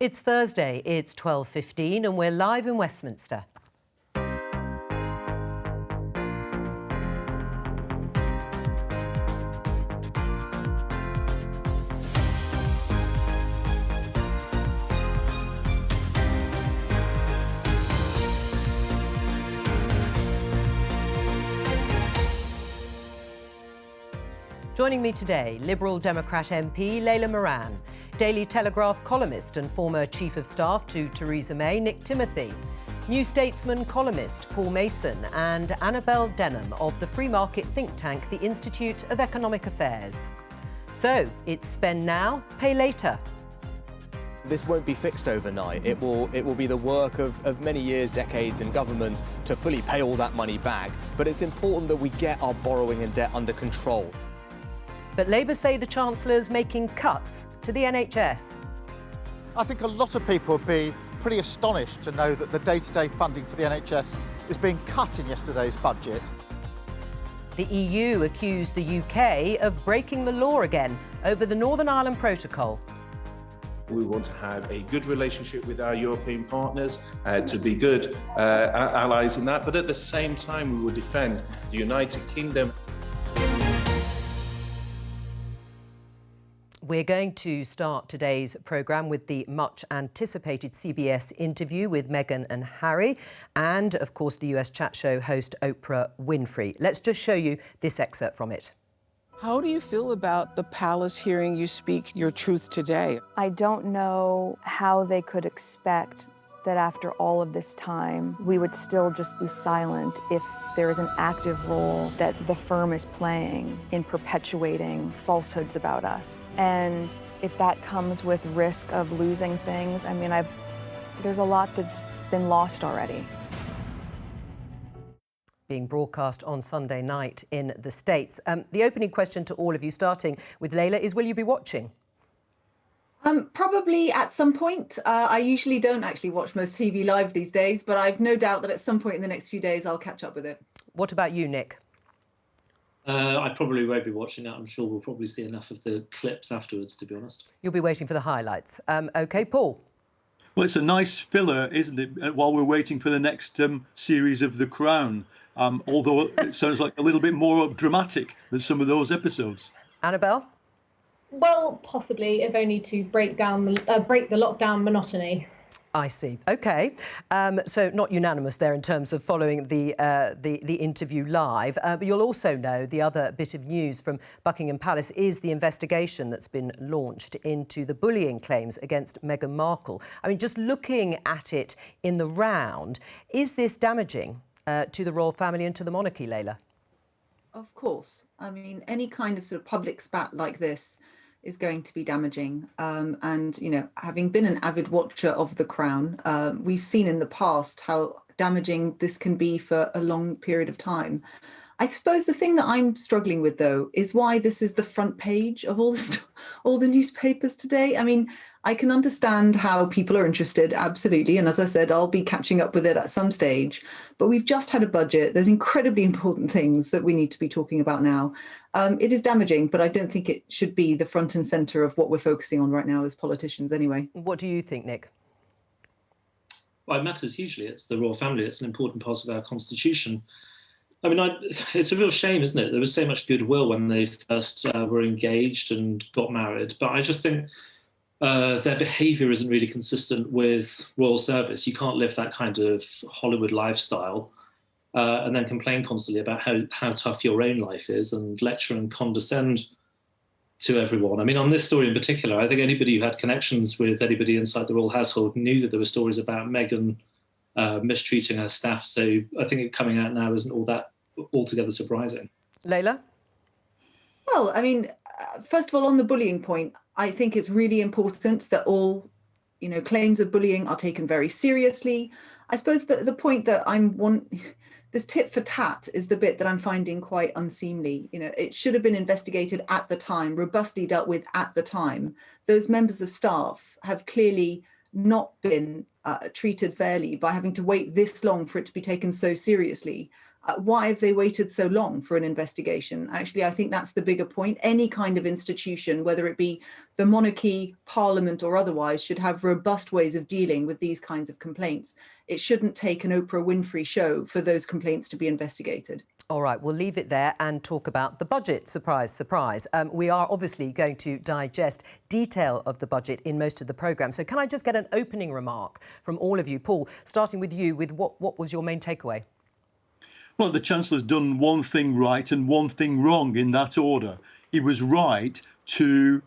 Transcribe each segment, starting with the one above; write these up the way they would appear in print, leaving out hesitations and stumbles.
It's Thursday, it's 12:15 and we're live in Westminster. Joining me today, Liberal Democrat MP Layla Moran, Daily Telegraph columnist and former Chief of Staff to Theresa May, Nick Timothy, New Statesman columnist Paul Mason and Annabel Denham of the free market think tank, the Institute of Economic Affairs. So, it's spend now, pay later. This won't be fixed overnight. It will be the work of many years, decades in government to fully pay all that money back. But it's important that we get our borrowing and debt under control. But Labour say the Chancellor's making cuts to the NHS. I think a lot of people would be pretty astonished to know that the day-to-day funding for the NHS is being cut in yesterday's budget. The EU accused the UK of breaking the law again over the Northern Ireland Protocol. We want to have a good relationship with our European partners, to be good allies in that, but at the same time we will defend the United Kingdom. We're going to start today's programme with the much-anticipated CBS interview with Meghan and Harry and, of course, the US chat show host Oprah Winfrey. Let's just show you this excerpt from it. How do you feel about the palace hearing you speak your truth today? I don't know how they could expect that after all of this time, we would still just be silent if there is an active role that the firm is playing in perpetuating falsehoods about us. And if that comes with risk of losing things, I mean, there's a lot that's been lost already. Being broadcast on Sunday night in the States. The opening question to all of you, starting with Layla, is will you be watching? Probably at some point. I usually don't actually watch most TV live these days, but I've no doubt that at some point in the next few days I'll catch up with it. What about you, Nick? I probably won't be watching it. I'm sure we'll probably see enough of the clips afterwards, to be honest. You'll be waiting for the highlights. OK, Paul. Well, it's a nice filler, isn't it, while we're waiting for the next series of The Crown, although it sounds like a little bit more dramatic than some of those episodes. Annabel? Well, possibly, if only to break the lockdown monotony. I see. OK. So not unanimous there in terms of following the interview live. But you'll also know the other bit of news from Buckingham Palace is the investigation that's been launched into the bullying claims against Meghan Markle. I mean, just looking at it in the round, is this damaging to the royal family and to the monarchy, Layla? Of course. I mean, any kind of sort of public spat like this is going to be damaging. And, you know, having been an avid watcher of The Crown, we've seen in the past how damaging this can be for a long period of time. I suppose the thing that I'm struggling with, though, is why this is the front page of all the newspapers today. I mean, I can understand how people are interested, absolutely. And as I said, I'll be catching up with it at some stage. But we've just had a budget. There's incredibly important things that we need to be talking about now. It is damaging, but I don't think it should be the front and centre of what we're focusing on right now as politicians anyway. What do you think, Nick? Well, it matters hugely. It's the royal family. It's an important part of our constitution. I mean, it's a real shame, isn't it? There was so much goodwill when they first were engaged and got married. But I just think their behaviour isn't really consistent with royal service. You can't live that kind of Hollywood lifestyle and then complain constantly about how tough your own life is and lecture and condescend to everyone. I mean, on this story in particular, I think anybody who had connections with anybody inside the royal household knew that there were stories about Meghan mistreating her staff. So I think it coming out now isn't all that altogether surprising. Layla? Well, I mean, first of all, on the bullying point, I think it's really important that all, you know, claims of bullying are taken very seriously. I suppose that the point that this tit for tat is the bit that I'm finding quite unseemly. You know, it should have been investigated at the time, robustly dealt with at the time. Those members of staff have clearly not been treated fairly by having to wait this long for it to be taken so seriously. Why have they waited so long for an investigation? Actually, I think that's the bigger point. Any kind of institution, whether it be the monarchy, parliament or otherwise, should have robust ways of dealing with these kinds of complaints. It shouldn't take an Oprah Winfrey show for those complaints to be investigated. All right, we'll leave it there and talk about the budget. Surprise, surprise. We are obviously going to digest detail of the budget in most of the programme. So can I just get an opening remark from all of you? Paul, starting with you, with what was your main takeaway? Well, the Chancellor's done one thing right and one thing wrong in that order. He was right to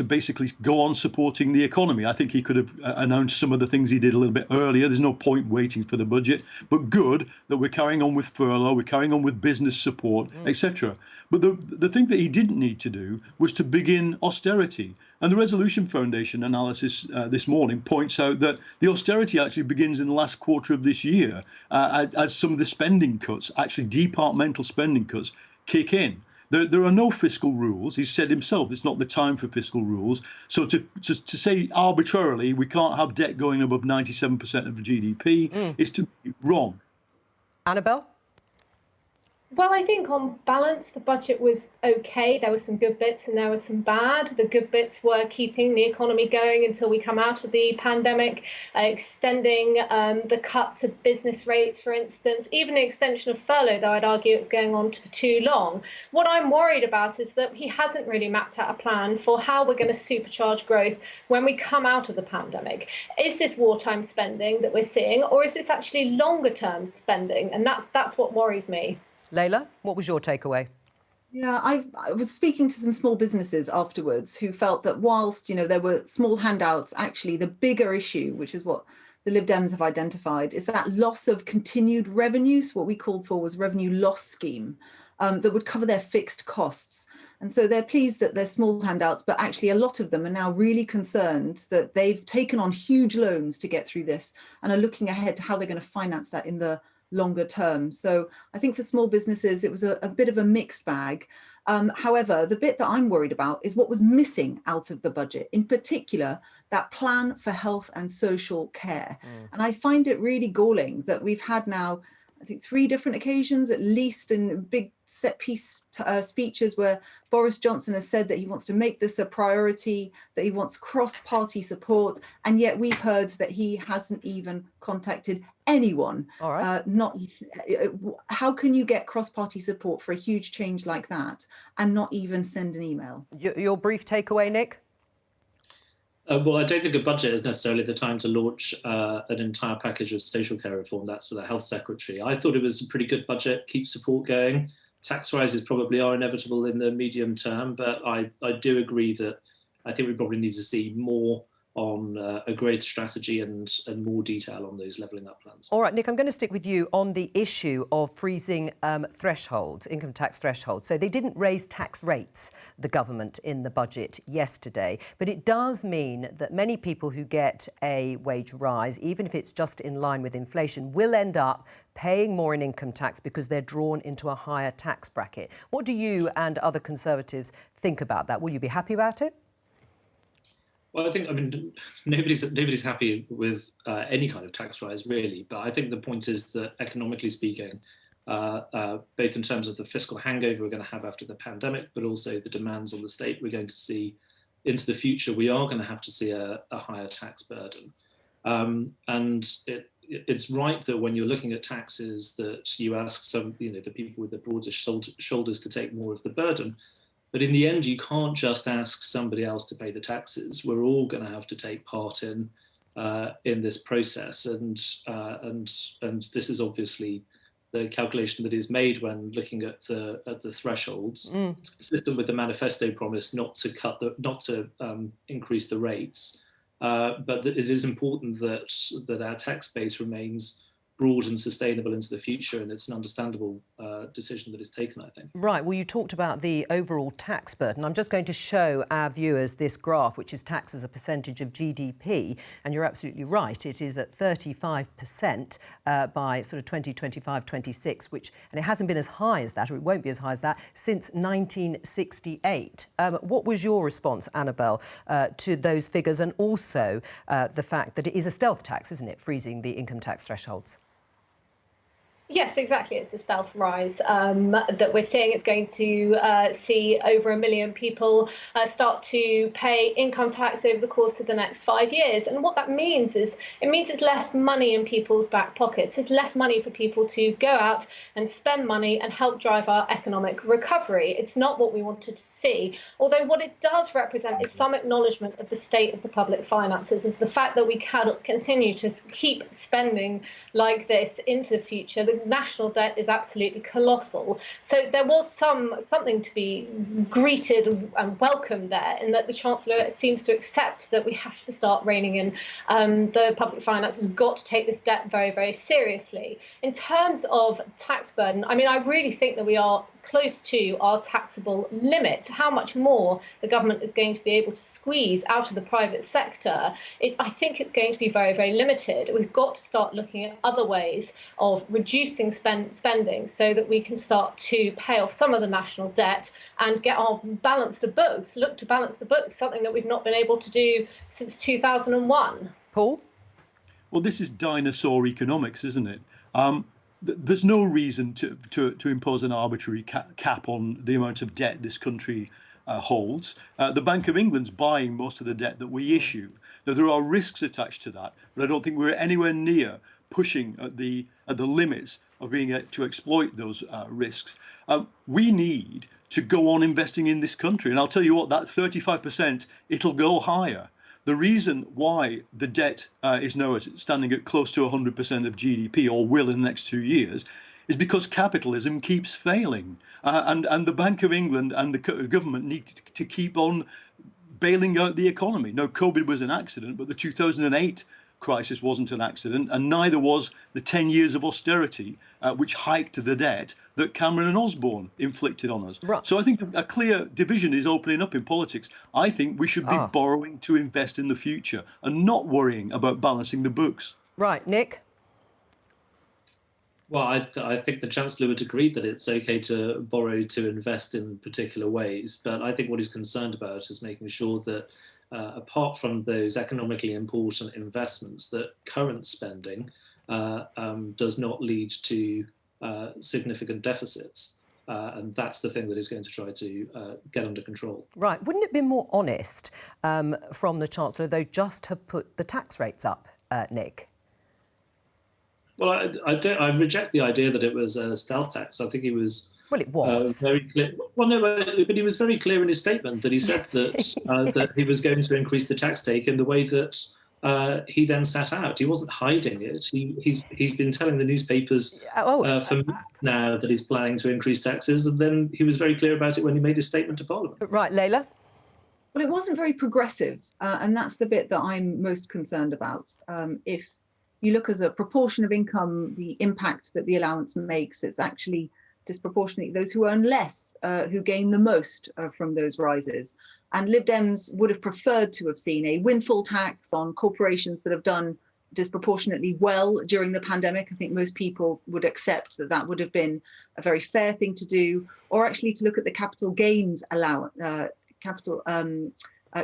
basically go on supporting the economy. I think he could have announced some of the things he did a little bit earlier. There's no point waiting for the budget. But good that we're carrying on with furlough, we're carrying on with business support, etc. But the thing that he didn't need to do was to begin austerity. And the Resolution Foundation analysis this morning points out that the austerity actually begins in the last quarter of this year as some of the spending cuts, actually departmental spending cuts, kick in. There are no fiscal rules. He said himself it's not the time for fiscal rules. So to say arbitrarily we can't have debt going above 97% of GDP is to be wrong. Annabel? Well, I think on balance, the budget was OK. There were some good bits and there were some bad. The good bits were keeping the economy going until we come out of the pandemic, extending the cut to business rates, for instance, even the extension of furlough, though I'd argue it's going on for too long. What I'm worried about is that he hasn't really mapped out a plan for how we're going to supercharge growth when we come out of the pandemic. Is this wartime spending that we're seeing, or is this actually longer term spending? And that's what worries me. Layla, what was your takeaway? Yeah, I was speaking to some small businesses afterwards who felt that whilst, there were small handouts, actually the bigger issue, which is what the Lib Dems have identified, is that loss of continued revenue. So what we called for was revenue loss scheme that would cover their fixed costs. And so they're pleased that they're small handouts, but actually a lot of them are now really concerned that they've taken on huge loans to get through this and are looking ahead to how they're going to finance that in the longer term. So I think for small businesses, it was a bit of a mixed bag. However, the bit that I'm worried about is what was missing out of the budget, in particular, that plan for health and social care. And I find it really galling that we've had now, I think 3 different occasions, at least in big set piece speeches where Boris Johnson has said that he wants to make this a priority, that he wants cross-party support, and yet we've heard that he hasn't even contacted anyone. All right. How can you get cross-party support for a huge change like that and not even send an email? Your brief takeaway, Nick? Well, I don't think a budget is necessarily the time to launch an entire package of social care reform. That's for the Health Secretary. I thought it was a pretty good budget, keep support going. Tax rises probably are inevitable in the medium term, but I do agree that I think we probably need to see more on a growth strategy and more detail on those levelling up plans. All right, Nick, I'm going to stick with you on the issue of freezing thresholds, income tax thresholds. So they didn't raise tax rates, the government, in the budget yesterday, but it does mean that many people who get a wage rise, even if it's just in line with inflation, will end up paying more in income tax because they're drawn into a higher tax bracket. What do you and other Conservatives think about that? Will you be happy about it? Well, I mean, nobody's happy with any kind of tax rise, really. But I think the point is that economically speaking, both in terms of the fiscal hangover we're going to have after the pandemic, but also the demands on the state we're going to see into the future, we are going to have to see a higher tax burden. And it's right that when you're looking at taxes that you ask the people with the broadest shoulders to take more of the burden. But in the end, you can't just ask somebody else to pay the taxes. We're all going to have to take part in this process, and this is obviously the calculation that is made when looking at the thresholds. It's consistent with the manifesto promise not to increase the rates, but it is important that our tax base remains broad and sustainable into the future, and it's an understandable decision that is taken, I think. Right, well, you talked about the overall tax burden. I'm just going to show our viewers this graph, which is tax as a percentage of GDP, and you're absolutely right, it is at 35% by sort of 2025-26, and it hasn't been as high as that, or it won't be as high as that, since 1968. What was your response, Annabel, to those figures, and also the fact that it is a stealth tax, isn't it, freezing the income tax thresholds? Yes, exactly. It's a stealth rise that we're seeing. It's going to see over 1 million people start to pay income tax over the course of the next 5 years. And what that means is it's less money in people's back pockets. It's less money for people to go out and spend money and help drive our economic recovery. It's not what we wanted to see. Although what it does represent is some acknowledgement of the state of the public finances, of the fact that we cannot continue to keep spending like this into the future. The national debt is absolutely colossal. So there was something to be greeted and welcomed there, in that the Chancellor seems to accept that we have to start reining in the public finances. We've got to take this debt very, very seriously. In terms of tax burden, I mean, I really think that we are close to our taxable limit. How much more the government is going to be able to squeeze out of the private sector, I think it's going to be very, very limited. We've got to start looking at other ways of reducing spending so that we can start to pay off some of the national debt and balance the books, look to balance the books, something that we've not been able to do since 2001. Paul? Well, this is dinosaur economics, isn't it? There's no reason to impose an arbitrary cap on the amount of debt this country holds. The Bank of England's buying most of the debt that we issue. Now, there are risks attached to that, but I don't think we're anywhere near pushing at the limits of being able to exploit those risks. We need to go on investing in this country. And I'll tell you what, that 35%, it'll go higher. The reason why the debt is now standing at close to 100% of GDP, or will in the next 2 years, is because capitalism keeps failing. And the Bank of England and the government need to keep on bailing out the economy. Now, COVID was an accident, but the 2008 crisis wasn't an accident, and neither was the 10 years of austerity, which hiked the debt that Cameron and Osborne inflicted on us. Right. So I think a clear division is opening up in politics. I think we should be borrowing to invest in the future and not worrying about balancing the books. Right, Nick? Well, I think the Chancellor would agree that it's okay to borrow to invest in particular ways, but I think what he's concerned about is making sure that apart from those economically important investments, that current spending does not lead to significant deficits. And that's the thing that he's going to try to get under control. Right. Wouldn't it be more honest from the Chancellor, though, just have put the tax rates up, Nick? Well, I reject the idea that it was a stealth tax. I think he was... Well, it was. Very clear. Well, no, but he was very clear in his statement that he said that that he was going to increase the tax take in the way that he then set out. He wasn't hiding it. He's been telling the newspapers for months now that he's planning to increase taxes, and then he was very clear about it when he made his statement to Parliament. Right, Layla? Well, it wasn't very progressive, and that's the bit that I'm most concerned about. If you look as a proportion of income, the impact that the allowance makes, it's actually disproportionately those who earn less, who gain the most from those rises. And Lib Dems would have preferred to have seen a windfall tax on corporations that have done disproportionately well during the pandemic. I think most people would accept that that would have been a very fair thing to do, or actually to look at the capital gains allowance,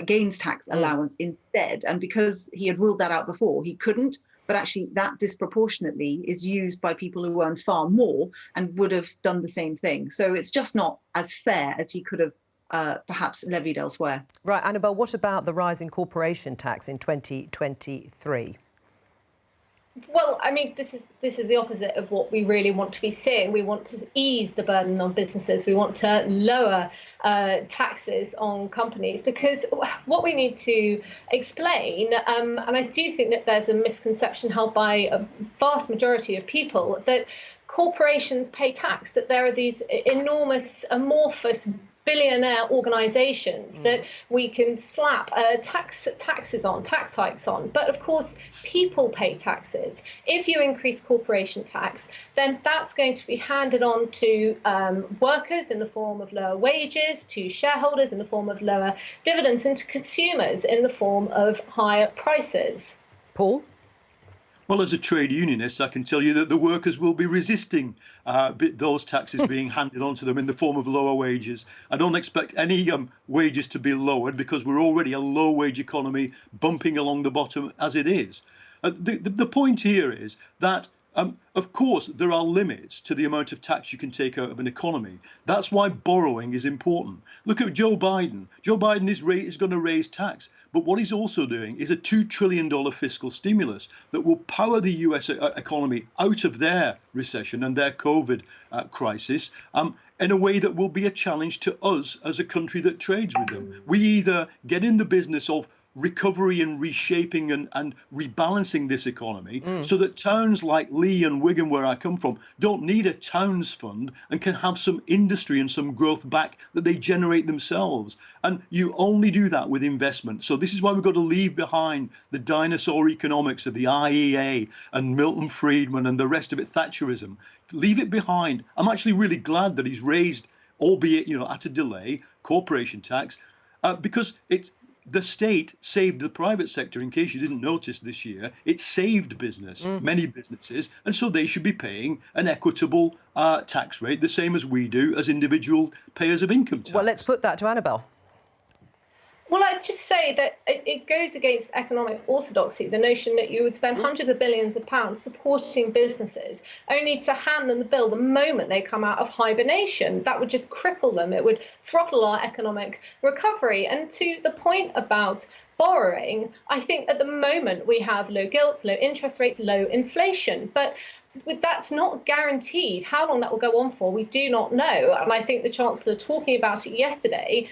gains tax allowance instead. And because he had ruled that out before, he couldn't. But actually that disproportionately is used by people who earn far more and would have done the same thing. So it's just not as fair as he could have perhaps levied elsewhere. Right, Annabel, what about the rise in corporation tax in 2023? Well, I mean, this is the opposite of what we really want to be seeing. We want to ease the burden on businesses. We want to lower taxes on companies, because what we need to explain, and I do think that there's a misconception held by a vast majority of people, that corporations pay tax, that there are these enormous, amorphous billionaire organisations that we can slap tax hikes on. But of course, people pay taxes. If you increase corporation tax, then that's going to be handed on to workers in the form of lower wages, to shareholders in the form of lower dividends, and to consumers in the form of higher prices. Paul? Well, as a trade unionist, I can tell you that the workers will be resisting those taxes being handed on to them in the form of lower wages. I don't expect any wages to be lowered, because we're already a low-wage economy bumping along the bottom as it is. The point here is that Of course, there are limits to the amount of tax you can take out of an economy. That's why borrowing is important. Look at Joe Biden. Joe Biden is going to raise tax. But what he's also doing is a $2 trillion fiscal stimulus that will power the US economy out of their recession and their COVID crisis in a way that will be a challenge to us as a country that trades with them. We either get in the business of recovery and reshaping and rebalancing this economy so that towns like Leigh and Wigan, where I come from, don't need a towns fund and can have some industry and some growth back that they generate themselves. And you only do that with investment. So this is why we've got to leave behind the dinosaur economics of the IEA and Milton Friedman and the rest of it, Thatcherism. Leave it behind. I'm actually really glad that he's raised, albeit at a delay, corporation tax, because the state saved the private sector. In case you didn't notice this year, it saved business, many businesses, and so they should be paying an equitable tax rate, the same as we do as individual payers of income tax. Well, let's put that to Annabel. Well, I'd just say that it goes against economic orthodoxy, the notion that you would spend hundreds of billions of pounds supporting businesses only to hand them the bill the moment they come out of hibernation. That would just cripple them. It would throttle our economic recovery. And to the point about borrowing, I think at the moment we have low gilts, low interest rates, low inflation. But that's not guaranteed. How long that will go on for, we do not know. And I think the Chancellor talking about it yesterday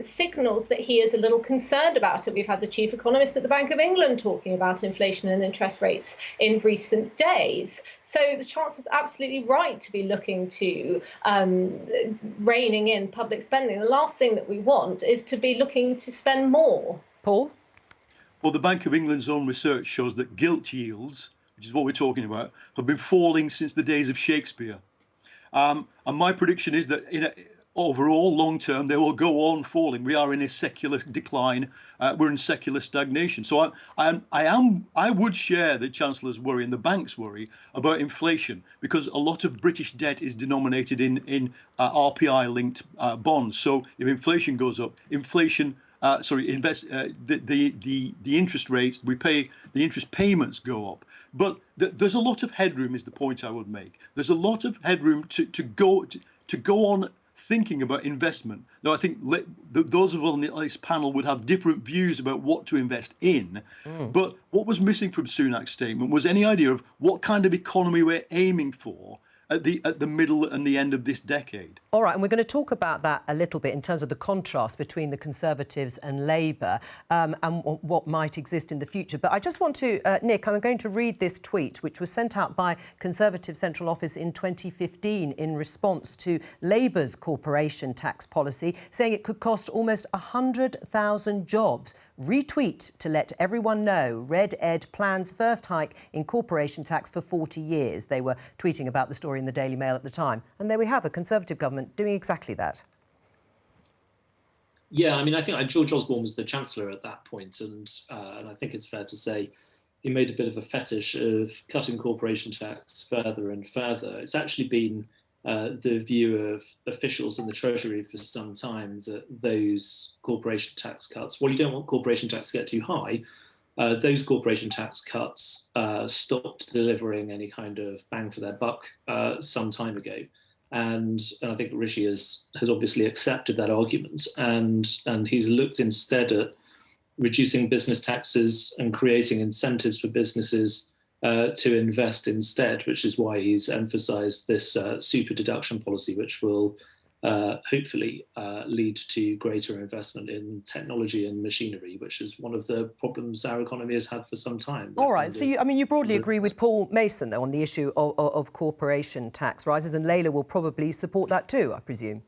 signals that he is a little concerned about it. We've had the chief economist at the Bank of England talking about inflation and interest rates in recent days. So the Chancellor's absolutely right to be looking to reining in public spending. The last thing that we want is to be looking to spend more. Paul? Well, the Bank of England's own research shows that gilt yields, which is what we're talking about, have been falling since the days of Shakespeare. And my prediction is that overall, long term, they will go on falling. We are in a secular decline. We're in secular stagnation. So I would share the Chancellor's worry and the bank's worry about inflation, because a lot of British debt is denominated in RPI-linked bonds. So if inflation goes up, the interest rates we pay, the interest payments go up. But there's a lot of headroom, is the point I would make. There's a lot of headroom to go on thinking about investment. Now, I think those of us on this panel would have different views about what to invest in. But what was missing from Sunak's statement was any idea of what kind of economy we're aiming for at the middle and the end of this decade. All right, and we're going to talk about that a little bit in terms of the contrast between the Conservatives and Labour and what might exist in the future. But I just want to, Nick, I'm going to read this tweet, which was sent out by Conservative Central Office in 2015 in response to Labour's corporation tax policy, saying it could cost almost 100,000 jobs. Retweet to let everyone know Red Ed plans first hike in corporation tax for 40 years. They were tweeting about the story in the Daily Mail at the time. And there we have a Conservative government doing exactly that. Yeah, I mean, I think George Osborne was the Chancellor at that point, and I think it's fair to say he made a bit of a fetish of cutting corporation tax further and further. It's actually been the view of officials in the Treasury for some time that those corporation tax cuts, well, you don't want corporation tax to get too high. Those corporation tax cuts stopped delivering any kind of bang for their buck some time ago. And I think Rishi has obviously accepted that argument, and he's looked instead at reducing business taxes and creating incentives for businesses to invest instead, which is why he's emphasised this super deduction policy, which will hopefully lead to greater investment in technology and machinery, which is one of the problems our economy has had for some time. All right, so you broadly agree with Paul Mason, though, on the issue of corporation tax rises, and Layla will probably support that too, I presume.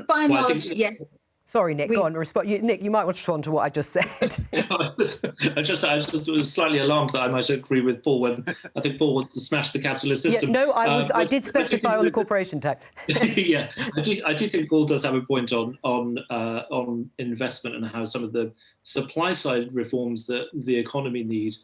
By and large, yes. Sorry, Nick, go on. Nick, you might want to respond to what I just said. I just was slightly alarmed that I might agree with Paul when I think Paul wants to smash the capitalist system. Yeah, no, I did specify on the corporation tax. Yeah, I do think Paul does have a point on investment and how some of the supply side reforms that the economy need.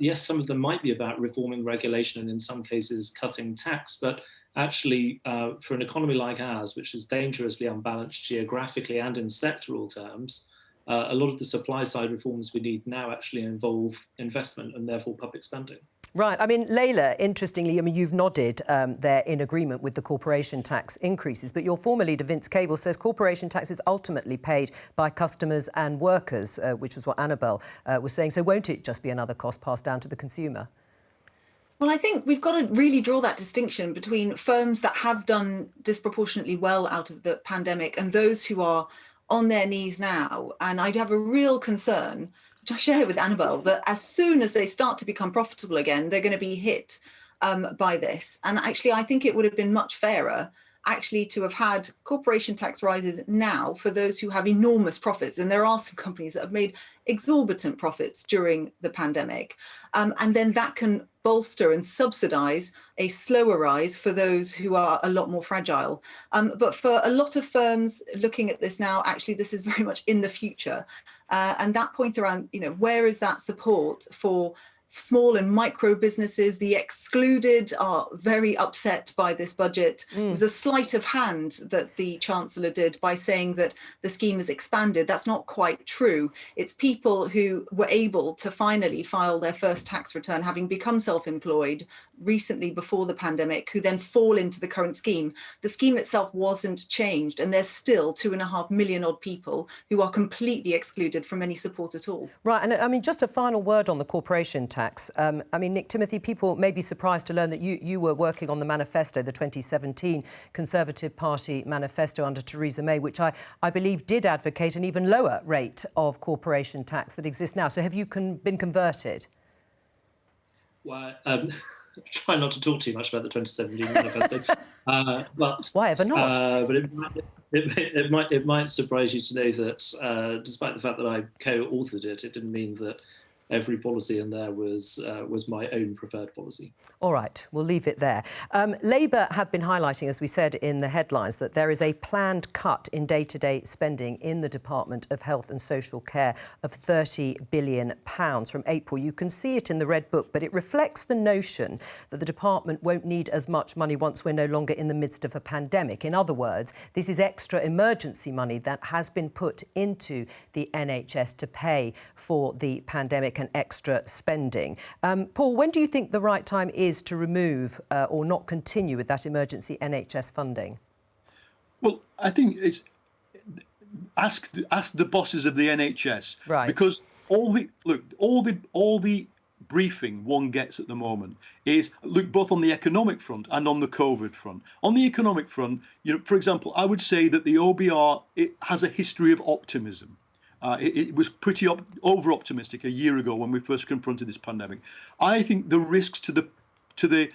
Yes, some of them might be about reforming regulation and in some cases cutting tax, but actually, for an economy like ours, which is dangerously unbalanced geographically and in sectoral terms, a lot of the supply side reforms we need now actually involve investment and therefore public spending. Right. I mean, Layla, interestingly, I mean, you've nodded they're in agreement with the corporation tax increases, but your former leader, Vince Cable, says corporation tax is ultimately paid by customers and workers, which was what Annabel was saying. So won't it just be another cost passed down to the consumer? Well, I think we've got to really draw that distinction between firms that have done disproportionately well out of the pandemic and those who are on their knees now. And I'd have a real concern, which I share with Annabel, that as soon as they start to become profitable again, they're going to be hit by this. And actually, I think it would have been much fairer actually to have had corporation tax rises now for those who have enormous profits. And there are some companies that have made exorbitant profits during the pandemic. And then that can bolster and subsidize a slower rise for those who are a lot more fragile. But for a lot of firms looking at this now, actually, this is very much in the future. And that point around, where is that support for small and micro businesses? The excluded are very upset by this budget. It was a sleight of hand that the Chancellor did by saying that the scheme is expanded. That's not quite true. It's people who were able to finally file their first tax return, having become self-employed recently before the pandemic, who then fall into the current scheme. The scheme itself wasn't changed, and there's still 2.5 million odd people who are completely excluded from any support at all. Right, and I mean, just a final word on the corporation tax. I mean, Nick Timothy, people may be surprised to learn that you were working on the manifesto, the 2017 Conservative Party manifesto under Theresa May, which I believe did advocate an even lower rate of corporation tax that exists now. So have you been converted? Well, try not to talk too much about the 2017 manifesto. But why ever not? But it might surprise you to know that despite the fact that I co-authored it, it didn't mean that every policy in there was my own preferred policy. All right, we'll leave it there. Labour have been highlighting, as we said in the headlines, that there is a planned cut in day-to-day spending in the Department of Health and Social Care of £30 billion from April. You can see it in the Red Book, but it reflects the notion that the department won't need as much money once we're no longer in the midst of a pandemic. In other words, this is extra emergency money that has been put into the NHS to pay for the pandemic and extra spending. Paul, when do you think the right time is to remove or not continue with that emergency NHS funding? Well, I think it's ask the bosses of the NHS, right? Because all the briefing one gets at the moment is both on the economic front and on the COVID front. On the economic front, for example, I would say that the OBR has a history of optimism. It was pretty over-optimistic a year ago when we first confronted this pandemic. I think the risks to the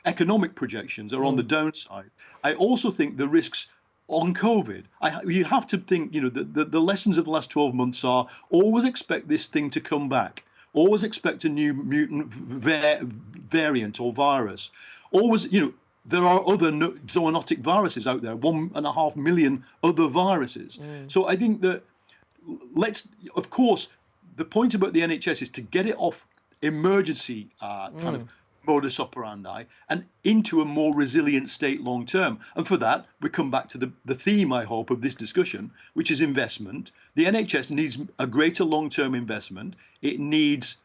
economic projections are on the downside. I also think the risks on COVID, you have to think, the lessons of the last 12 months are always expect this thing to come back. Always expect a new mutant variant or virus. Always, there are other zoonotic viruses out there, 1.5 million other viruses. So I think that of course, the point about the NHS is to get it off emergency kind of modus operandi and into a more resilient state long term. And for that, we come back to the theme, I hope, of this discussion, which is investment. The NHS needs a greater long-term investment. It needs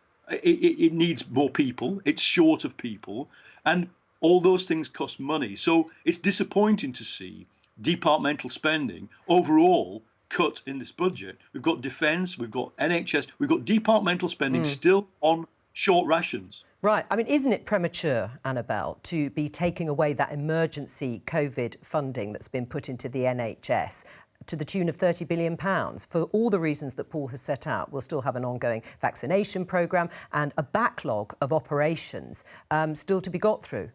more people. It's short of people. And all those things cost money. So it's disappointing to see departmental spending overall cut in this budget. We've got defence, we've got NHS, we've got departmental spending still on short rations. Right. I mean, isn't it premature, Annabel, to be taking away that emergency COVID funding that's been put into the NHS to the tune of £30 billion for all the reasons that Paul has set out? We'll still have an ongoing vaccination programme and a backlog of operations still to be got through.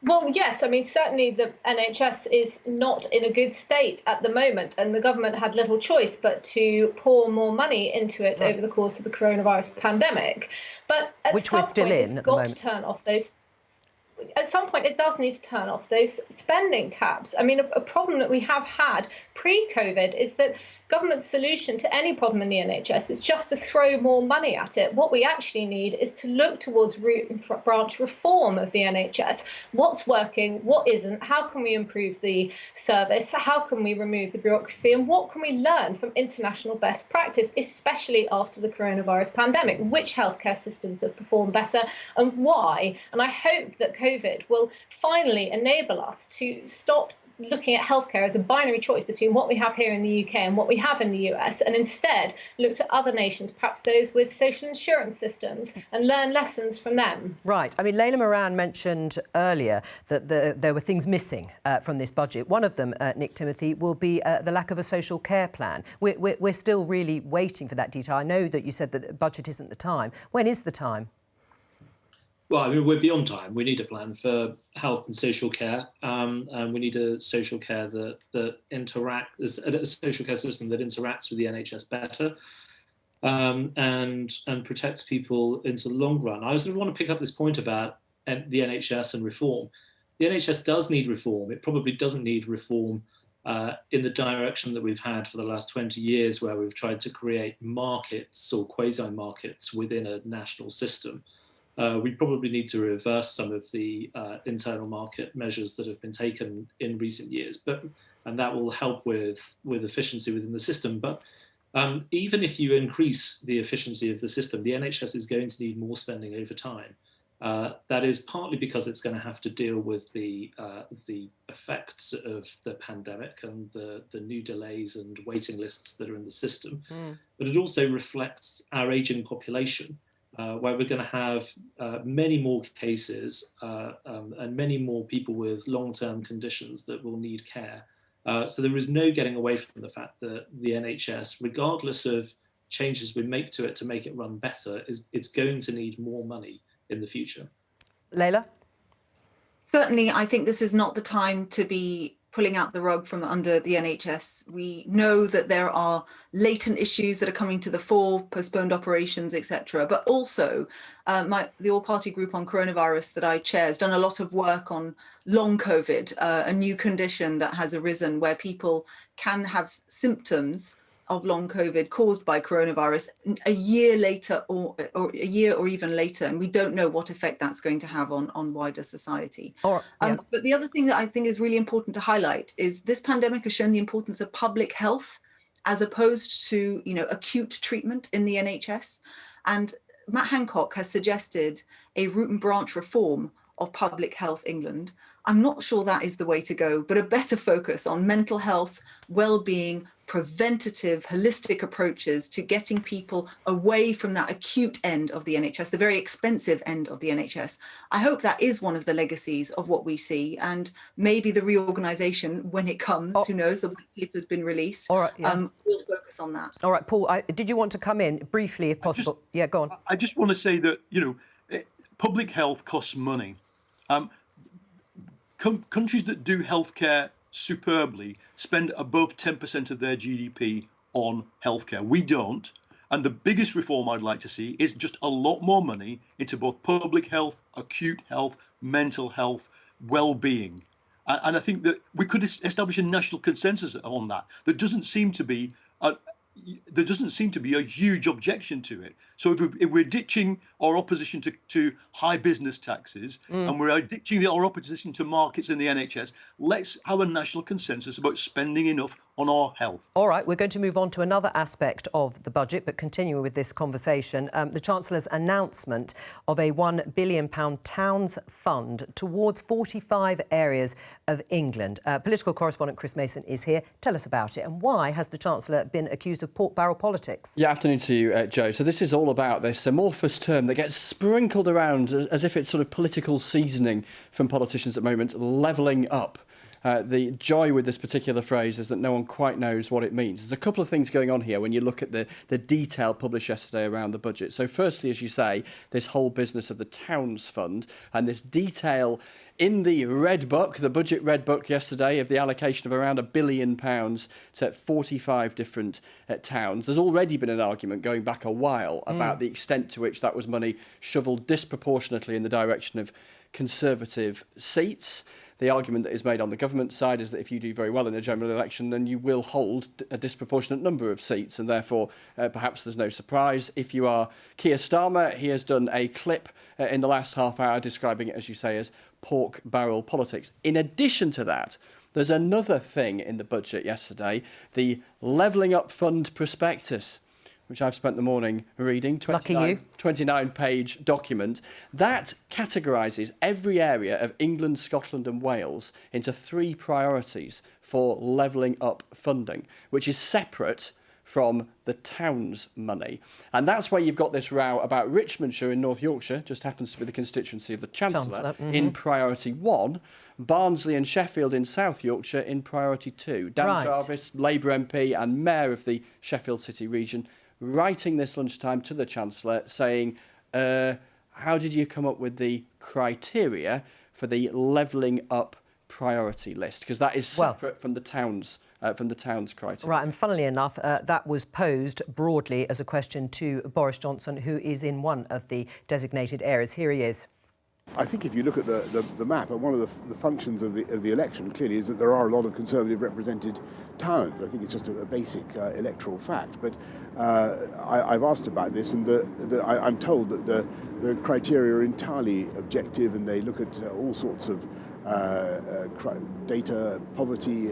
Well, yes, I mean, certainly the NHS is not in a good state at the moment, and the government had little choice but to pour more money into it over the course of the coronavirus pandemic. But at which some we're still point, in it's at the got moment. to turn off those. at some point it does need to turn off those spending taps. I mean, a problem that we have had pre-COVID is that government's solution to any problem in the NHS is just to throw more money at it. What we actually need is to look towards root and branch reform of the NHS. What's working, what isn't, how can we improve the service, how can we remove the bureaucracy, and what can we learn from international best practice, especially after the coronavirus pandemic? Which healthcare systems have performed better and why? And I hope that COVID will finally enable us to stop looking at healthcare as a binary choice between what we have here in the UK and what we have in the US, and instead look to other nations, perhaps those with social insurance systems, and learn lessons from them. Right. I mean, Layla Moran mentioned earlier that there were things missing from this budget. One of them, Nick Timothy, will be the lack of a social care plan. We're still really waiting for that detail. I know that you said that the budget isn't the time. When is the time? Well, I mean, we're beyond time. We need a plan for health and social care, and we need a social care that a social care system that interacts with the NHS better, and protects people into the long run. I also want to pick up this point about the NHS and reform. The NHS does need reform. It probably doesn't need reform in the direction that we've had for the last 20 years, where we've tried to create markets or quasi-markets within a national system. We probably need to reverse some of the internal market measures that have been taken in recent years, and that will help with efficiency within the system. But even if you increase the efficiency of the system, the NHS is going to need more spending over time. That is partly because it's going to have to deal with the effects of the pandemic and the new delays and waiting lists that are in the system. But it also reflects our ageing population, where we're going to have many more cases and many more people with long-term conditions that will need care. So there is no getting away from the fact that the NHS, regardless of changes we make to it to make it run better, it's going to need more money in the future. Layla? Certainly, I think this is not the time to be pulling out the rug from under the NHS. We know that there are latent issues that are coming to the fore, postponed operations, etc. But also, the all-party group on coronavirus that I chair has done a lot of work on long COVID, a new condition that has arisen where people can have symptoms of long COVID caused by coronavirus a year later or a year or even later, and we don't know what effect that's going to have on wider society. But the other thing that I think is really important to highlight is this pandemic has shown the importance of public health as opposed to acute treatment in the NHS. And Matt Hancock has suggested a root and branch reform of Public Health England. I'm not sure that is the way to go, but a better focus on mental health, well-being, preventative, holistic approaches to getting people away from that acute end of the NHS, the very expensive end of the NHS. I hope that is one of the legacies of what we see, and maybe the reorganisation, when it comes, who knows, the white paper's been released, we'll focus on that. All right, Paul, did you want to come in briefly, if possible? Go on. I just want to say that, public health costs money. Countries that do healthcare superbly spend above 10% of their GDP on healthcare. We don't. And the biggest reform I'd like to see is just a lot more money into both public health, acute health, mental health, well-being. And I think that we could establish a national consensus on that. There doesn't seem to be a huge objection to it. So if we're ditching our opposition to high business taxes and we're ditching our opposition to markets in the NHS, let's have a national consensus about spending enough on our health. All right, we're going to move on to another aspect of the budget, but continuing with this conversation, the Chancellor's announcement of a £1 billion Towns Fund towards 45 areas of England. Political correspondent Chris Mason is here. Tell us about it, and why has the Chancellor been accused of pork barrel politics? Yeah, afternoon to you, Joe. So this is all about this amorphous term that gets sprinkled around as if it's sort of political seasoning from politicians at the moment, levelling up. The joy with this particular phrase is that no one quite knows what it means. There's a couple of things going on here when you look at the detail published yesterday around the budget. So firstly, as you say, this whole business of the Towns Fund and this detail in the Red Book, the budget Red Book yesterday, of the allocation of around £1 billion to 45 different towns. There's already been an argument going back a while about the extent to which that was money shovelled disproportionately in the direction of Conservative seats. The argument that is made on the government side is that if you do very well in a general election, then you will hold a disproportionate number of seats, and therefore perhaps there's no surprise. If you are Keir Starmer, he has done a clip in the last half hour describing it, as you say, as pork barrel politics. In addition to that, there's another thing in the budget yesterday, the Levelling Up Fund prospectus, which I've spent the morning reading, 29-page document, that categorises every area of England, Scotland and Wales into 3 priorities for levelling up funding, which is separate from the town's money. And that's why you've got this row about Richmondshire in North Yorkshire, just happens to be the constituency of the Chancellor, in priority 1, Barnsley and Sheffield in South Yorkshire in priority 2. Dan Jarvis, Labour MP and Mayor of the Sheffield City region, writing this lunchtime to the Chancellor saying, how did you come up with the criteria for the levelling up priority list? Because that is separate from the town's criteria. Right, and funnily enough, that was posed broadly as a question to Boris Johnson, who is in one of the designated areas. Here he is. I think if you look at the map, one of the functions of the election clearly is that there are a lot of Conservative represented towns. I think it's just a basic electoral fact. But I've asked about this, and I'm told that the criteria are entirely objective, and they look at all sorts of data, poverty,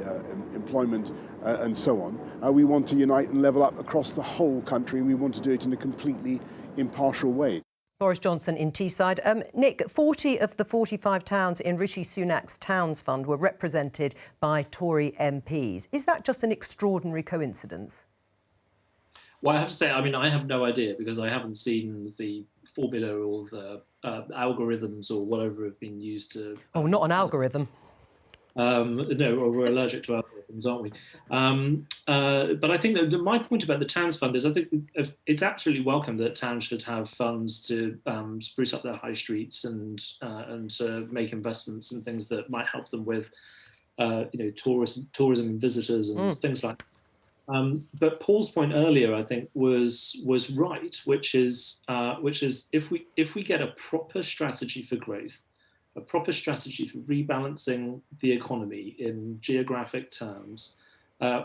employment, and so on. We want to unite and level up across the whole country, and we want to do it in a completely impartial way. Boris Johnson in Teesside. Nick, 40 of the 45 towns in Rishi Sunak's Towns Fund were represented by Tory MPs. Is that just an extraordinary coincidence? Well, I have to say, I mean, I have no idea because I haven't seen the formula or the algorithms or whatever have been used to... Oh, not an algorithm. No, we're allergic to algorithms, aren't we? But I think that my point about the Towns Fund is I think it's absolutely welcome that towns should have funds to spruce up their high streets and to make investments and things that might help them with, tourism and visitors and things like that. But Paul's point earlier, I think, was right, which is if we get a proper strategy for growth, a proper strategy for rebalancing the economy in geographic terms,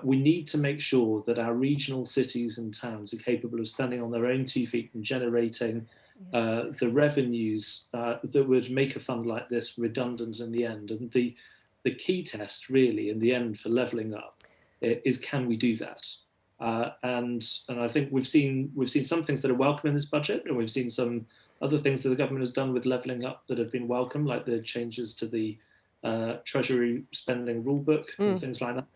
we need to make sure that our regional cities and towns are capable of standing on their own 2 feet and generating the revenues that would make a fund like this redundant in the end. And the key test, really, in the end for levelling up is, can we do that? And I think we've seen some things that are welcome in this budget, and we've seen some other things that the government has done with levelling up that have been welcome, like the changes to the Treasury spending rulebook and things like that.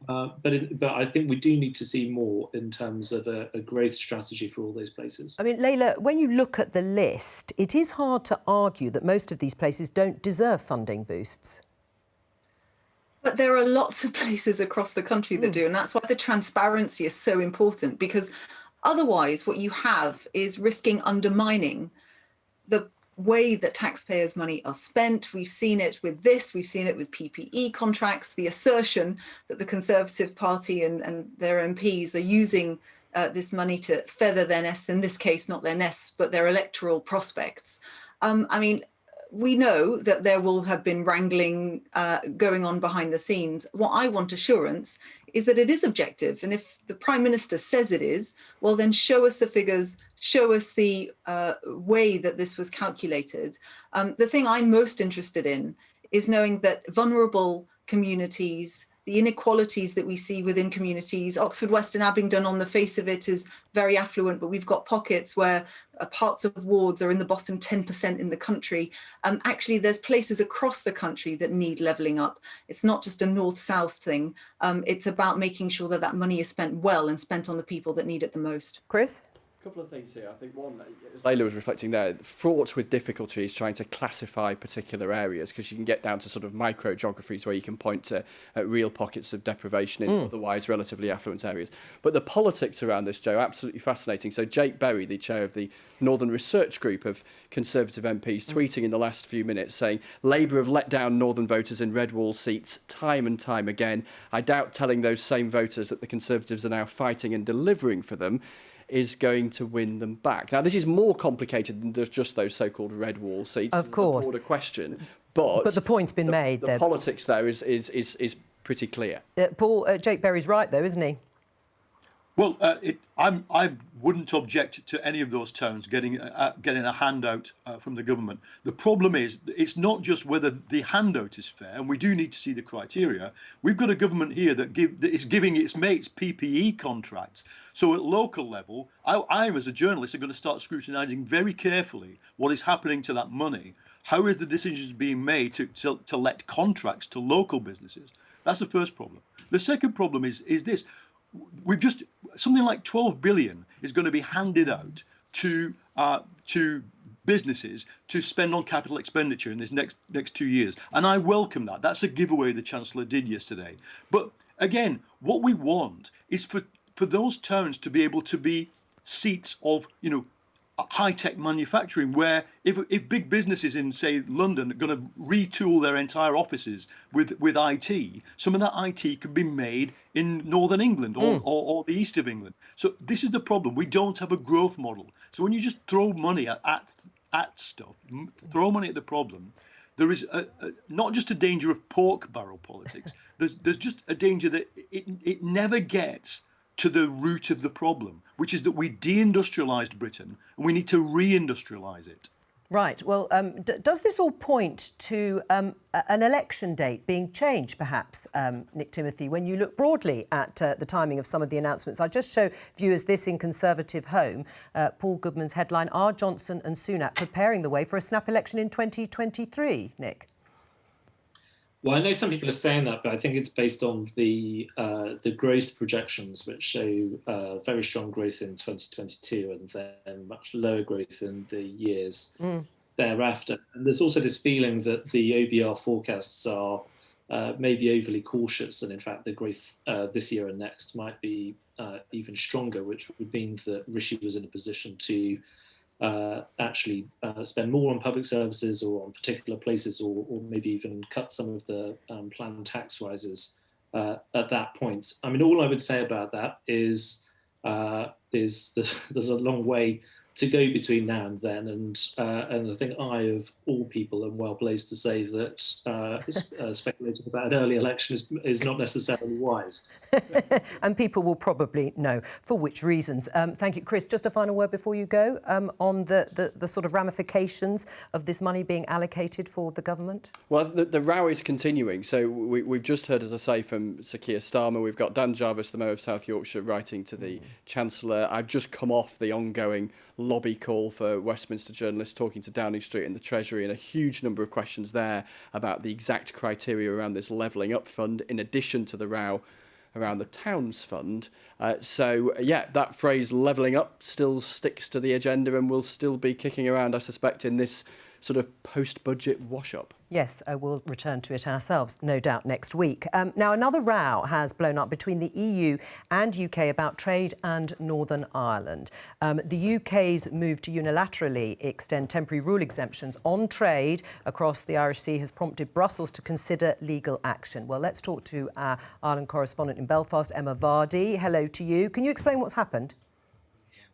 But I think we do need to see more in terms of a growth strategy for all those places. I mean, Layla, when you look at the list, it is hard to argue that most of these places don't deserve funding boosts. But there are lots of places across the country that do, and that's why the transparency is so important, because otherwise what you have is risking undermining the way that taxpayers' money are spent. We've seen it with this, we've seen it with PPE contracts, the assertion that the Conservative Party and their MPs are using this money to feather their nests, in this case, not their nests, but their electoral prospects. I mean, we know that there will have been wrangling going on behind the scenes. What I want assurance is that it is objective. And if the Prime Minister says it is, well, then show us the figures, show us the way that this was calculated. The thing I'm most interested in is knowing that vulnerable communities, the inequalities that we see within communities, Oxford, West and Abingdon on the face of it is very affluent, but we've got pockets where parts of wards are in the bottom 10% in the country. Actually, there's places across the country that need levelling up. It's not just a north-south thing. It's about making sure that that money is spent well and spent on the people that need it the most. Chris? A couple of things here. I think one, as Layla was reflecting there, fraught with difficulties trying to classify particular areas, because you can get down to sort of micro geographies where you can point to real pockets of deprivation in otherwise relatively affluent areas. But the politics around this, Joe, absolutely fascinating. So Jake Berry, the chair of the Northern Research Group of Conservative MPs, tweeting in the last few minutes saying, Labour have let down Northern voters in red wall seats time and time again. I doubt telling those same voters that the Conservatives are now fighting and delivering for them. is going to win them back. Now, this is more complicated than just those so-called red wall seats. Of course. It's a broader question. But the point's been made. The politics there is pretty clear. Paul, Jake Berry's right, though, isn't he? Well, I wouldn't object to any of those towns getting a handout from the government. The problem is, it's not just whether the handout is fair, and we do need to see the criteria. We've got a government here that is giving its mates PPE contracts. So at local level, I as a journalist, are going to start scrutinising very carefully what is happening to that money. How is the decisions being made to let contracts to local businesses? That's the first problem. The second problem is this. We've just something like 12 billion is going to be handed out to businesses to spend on capital expenditure in this next 2 years, and I welcome that. That's a giveaway the Chancellor did yesterday. But again, what we want is for those towns to be able to be seats of high-tech manufacturing, where if big businesses in, say, London are going to retool their entire offices with IT, some of that IT could be made in Northern England or the east of England. So this is the problem. We don't have a growth model. So when you just throw money at stuff, throw money at the problem, there is not just a danger of pork barrel politics. There's just a danger that it never gets to the root of the problem, which is that we deindustrialised Britain and we need to reindustrialise it. Right. Well, does this all point to an election date being changed, perhaps, Nick Timothy, when you look broadly at the timing of some of the announcements? I'll just show viewers this in Conservative Home. Paul Goodman's headline, Are Johnson and Sunak preparing the way for a snap election in 2023? Nick? Well, I know some people are saying that, but I think it's based on the growth projections, which show very strong growth in 2022 and then much lower growth in the years thereafter. And there's also this feeling that the OBR forecasts are maybe overly cautious, and in fact the growth this year and next might be even stronger, which would mean that Rishi was in a position to actually spend more on public services or on particular places, or maybe even cut some of the planned tax rises at that point. I mean, all I would say about that is there's a long way to go between now and then, and I think I, of all people, am well placed to say that speculating about an early election is not necessarily wise. And people will probably know for which reasons. Thank you, Chris. Just a final word before you go on the sort of ramifications of this money being allocated for the government. Well, the row is continuing. So we've just heard, as I say, from Sir Keir Starmer. We've got Dan Jarvis, the Mayor of South Yorkshire, writing to the Chancellor. I've just come off the ongoing lobby call for Westminster journalists, talking to Downing Street and the Treasury, and a huge number of questions there about the exact criteria around this levelling up fund, in addition to the row around the Towns Fund. So, that phrase levelling up still sticks to the agenda and will still be kicking around, I suspect, in this sort of post-budget wash-up. Yes, we'll return to it ourselves, no doubt, next week. Now, another row has blown up between the EU and UK about trade and Northern Ireland. The UK's move to unilaterally extend temporary rule exemptions on trade across the Irish Sea has prompted Brussels to consider legal action. Well, let's talk to our Ireland correspondent in Belfast, Emma Vardy. Hello to you. Can you explain what's happened?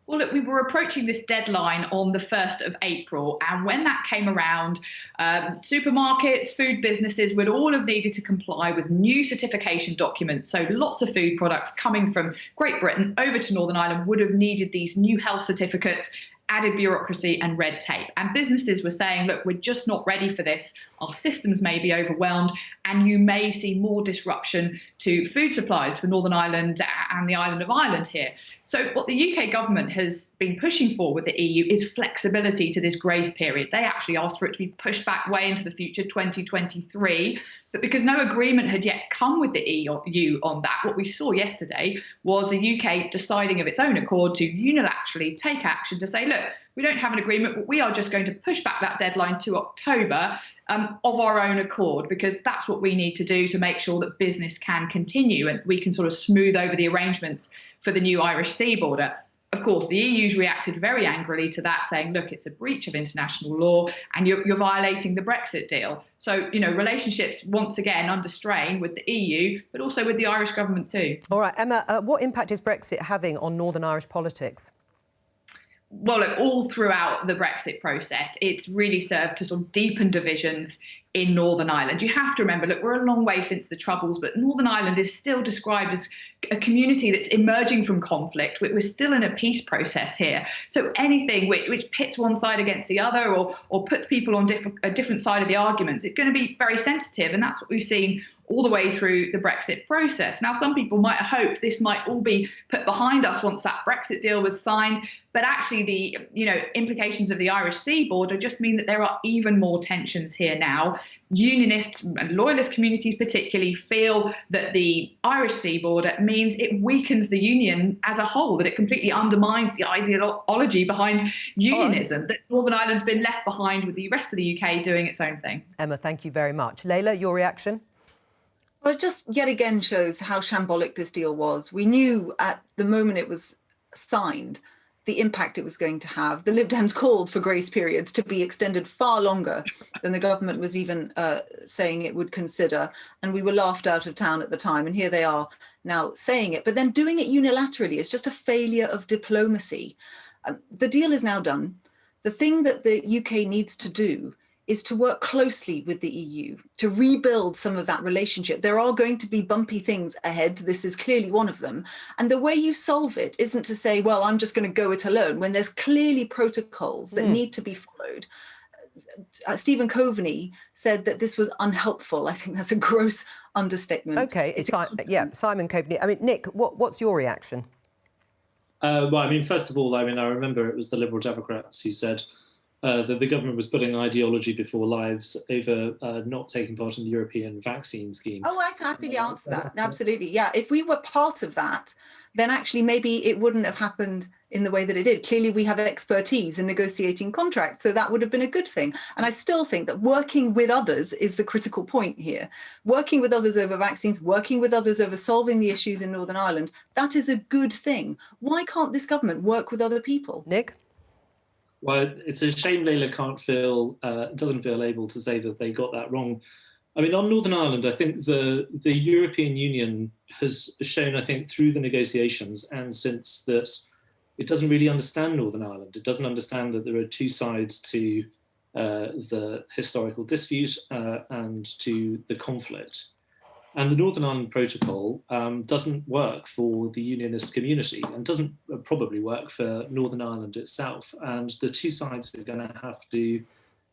Well, look, we were approaching this deadline on the 1st of April, and when that came around, supermarkets, food businesses would all have needed to comply with new certification documents. So lots of food products coming from Great Britain over to Northern Ireland would have needed these new health certificates, added bureaucracy and red tape. And businesses were saying, look, we're just not ready for this. Our systems may be overwhelmed, and you may see more disruption to food supplies for Northern Ireland and the island of Ireland here. So what the UK government has been pushing for with the EU is flexibility to this grace period. They actually asked for it to be pushed back way into the future, 2023. But because no agreement had yet come with the EU on that, what we saw yesterday was the UK deciding of its own accord to unilaterally take action to say, look, we don't have an agreement, but we are just going to push back that deadline to October of our own accord, because that's what we need to do to make sure that business can continue and we can sort of smooth over the arrangements for the new Irish sea border. Of course, the EU's reacted very angrily to that, saying, look, it's a breach of international law and you're violating the Brexit deal. So, relationships once again under strain with the EU, but also with the Irish government too. All right, Emma, what impact is Brexit having on Northern Irish politics? well, look, all throughout the Brexit process, it's really served to sort of deepen divisions in Northern Ireland. You have to remember, look, we're a long way since the Troubles, but Northern Ireland is still described as a community that's emerging from conflict. We're still in a peace process here. So anything which pits one side against the other or puts people on a different side of the arguments, it's going to be very sensitive. And that's what we've seen all the way through the Brexit process. Now, some people might hope this might all be put behind us once that Brexit deal was signed, but actually the implications of the Irish Sea border just mean that there are even more tensions here now. Unionists and loyalist communities particularly feel that the Irish Sea border means it weakens the union as a whole, that it completely undermines the ideology behind unionism, that Northern Ireland's been left behind with the rest of the UK doing its own thing. Emma, thank you very much. Layla, your reaction? Well, it just yet again shows how shambolic this deal was. We knew at the moment it was signed the impact it was going to have. The Lib Dems called for grace periods to be extended far longer than the government was even saying it would consider. And we were laughed out of town at the time. And here they are now saying it. But then doing it unilaterally is just a failure of diplomacy. The deal is now done. The thing that the UK needs to do is to work closely with the EU to rebuild some of that relationship. There are going to be bumpy things ahead. This is clearly one of them. And the way you solve it isn't to say, well, I'm just going to go it alone, when there's clearly protocols that need to be followed. Stephen Coveney said that this was unhelpful. I think that's a gross understatement. OK, Simon Coveney. I mean, Nick, what's your reaction? Well, I mean, first of all, I remember it was the Liberal Democrats who said that the government was putting ideology before lives over not taking part in the European vaccine scheme. Oh, I can happily answer that. Absolutely. Yeah. If we were part of that, then actually maybe it wouldn't have happened in the way that it did. Clearly, we have expertise in negotiating contracts, so that would have been a good thing. And I still think that working with others is the critical point here. Working with others over vaccines, working with others over solving the issues in Northern Ireland, that is a good thing. Why can't this government work with other people? Nick? Well, it's a shame Layla doesn't feel able to say that they got that wrong. I mean, on Northern Ireland, I think the European Union has shown, I think, through the negotiations and since that it doesn't really understand Northern Ireland. It doesn't understand that there are two sides to the historical dispute and to the conflict. And the Northern Ireland Protocol doesn't work for the unionist community and doesn't probably work for Northern Ireland itself. And the two sides are going to have to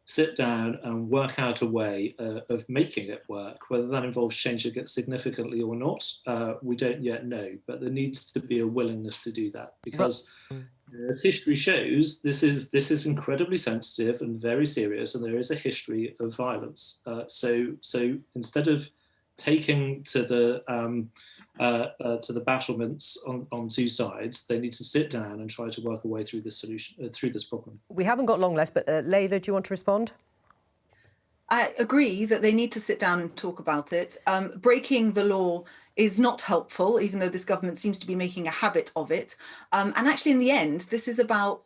sit down and work out a way of making it work. Whether that involves changing it significantly or not, we don't yet know. But there needs to be a willingness to do that because, as history shows, this is incredibly sensitive and very serious, and there is a history of violence. So instead of taking to the battlements on two sides, they need to sit down and try to work a way through this solution, through this problem. We haven't got long left, but Layla, do you want to respond? I agree that they need to sit down and talk about it. Breaking the law is not helpful, even though this government seems to be making a habit of it. And actually, in the end, this is about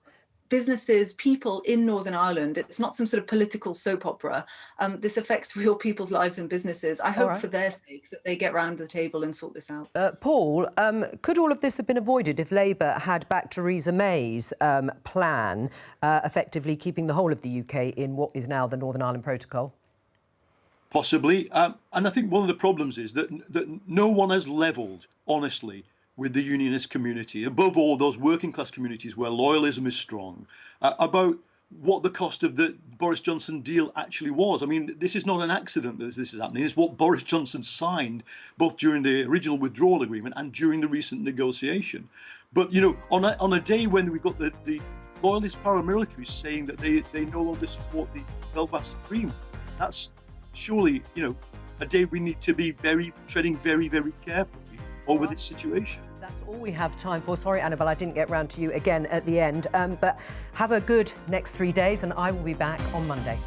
businesses, people in Northern Ireland. It's not some sort of political soap opera. This affects real people's lives and businesses. I hope for their sake that they get round the table and sort this out. Paul, could all of this have been avoided if Labour had backed Theresa May's plan, effectively keeping the whole of the UK in what is now the Northern Ireland Protocol? Possibly. And I think one of the problems is that no one has levelled, honestly, with the unionist community, above all those working class communities where loyalism is strong, about what the cost of the Boris Johnson deal actually was. I mean, this is not an accident that this is happening. It's what Boris Johnson signed both during the original withdrawal agreement and during the recent negotiation. But, you know, on a day when we got the loyalist paramilitaries saying that they no longer support the Belfast agreement, that's surely, you know, a day we need to be treading very, very carefully over this situation. That's all we have time for. Sorry, Annabel, I didn't get round to you again at the end. But have a good next 3 days, and I will be back on Monday.